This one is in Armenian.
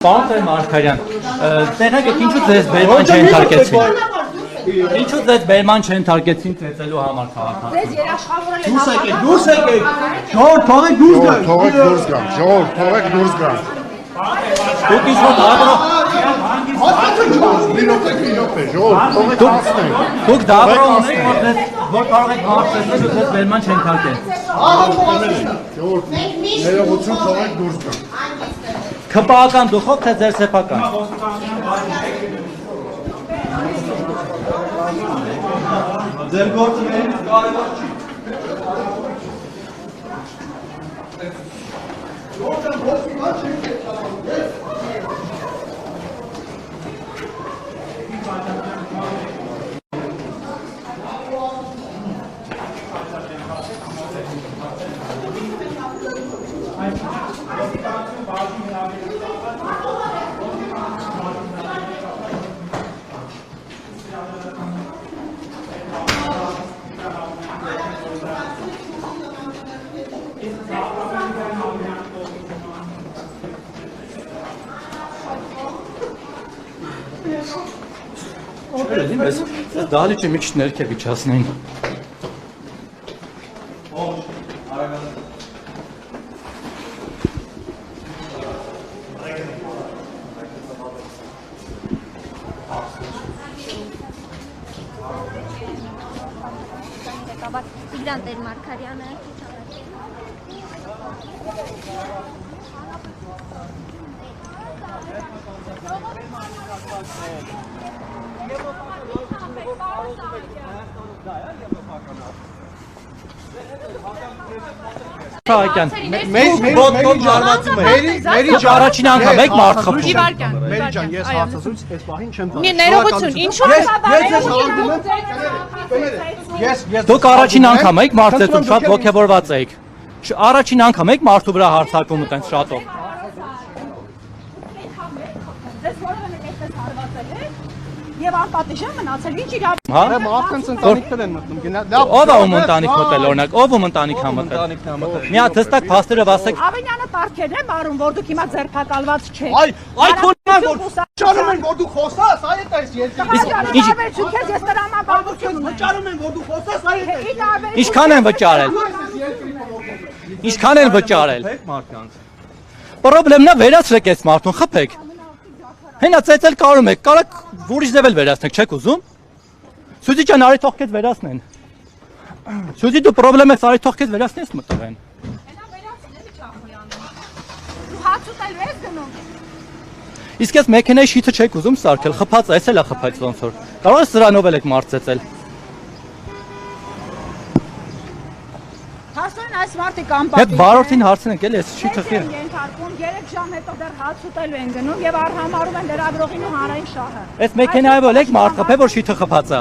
Պարոն Տեր-Մարգարյան, տեղեք եք ինչու ձեզ բերման չենթարկեցին։ Ինչու ձեզ բերման չենթարկեցին ծեծելու համար քաղաքացու։ Ձեզ երաշխավորել են Դուրս եկեք, ժողովուրդ թողեք դուրս գան։ Թողեք դուրս գան, ժողովուրդ թողեք դուրս գան։ Դուք ինչ-որ դաբրո Մի րոպե, ժողովուրդ թողեք հասնենք։ Դուք դաբրո ունեք, որ կարող եք հարցնել ու ձեզ բերման չենթարկեն։ Ժողովուրդ, ներողություն թողեք դուրս գան։ ՔՊԱ-ական դուխով թե ձեր սեփական։ Ձեր գործը մերից կարևոր չի։ Դահլիճը մի քիչ ներքև իջացնեին։ Տիգրան Տեր-Մարգարյանը Դուք առաջին անգամ եք մարդ խփում։ Մերի ջան, ես հարցազրույց այս պահին չեմ տալիս։ ներողություն, ինչու՞ Դուք առաջին անգամ եք մարդ ծեծում, շատ ոգևորված եք։ Առաջին անգամ եք մարդու վրա հարցակում տենց շատով։ Եվ անպատիժ եմ մնացել, ինչ իրավ։ Հա։ Մարդկանց ընտանիքներ են մտնում։ Ով է ում ընտանիք մտել օրինակ, ով ում ընտանիք է մտել։ Մի հատ հստակ փաստերը ասեք։ Ավենյանը պարտքերն են մարում, որ դուք հիմա ձերբակալված չեք։ Այ քոնն որ վճարում են որ դու խոսաս, այ դա էս Ես տրամաբանություն ունեմ։ վճարում են որ դու խոսաս, այ դա Ինչքան են վճարել։ Ինչքան են վճարել։ Պրոբլեմն է վերացրեք այս մարդուն, խփեք։ Հենա ծեծել կարում եք, կարեք ուրիշ ձև էլ վերացնեք, չեք ուզում։ Սուզի ջան, արի թող քեզ վերացնեն։ Սուզի դու պրոբլեմ ես, արի թող քեզ վերացնես մտողեն։ Իսկ ես մեքենայի շիթը չեք ուզում սարքել, խփած, այս էլ է խփած ոնց որ։ Կարող ես սրանով էլ եք մարդ ծեծել։ Հասուն այս մարդիկ Հետ անպատիժ։ վարորդին հարցնենք էլ, ես շիթը խի։ Ենթարկում 3 ժամ հետո դեռ հաց ուտելու են գնում եւ արհամարում են լրագրողին ու հանրային շահը։ Այս մեքենայով էլ եք մարդ խփել, որ շիթը խփած է։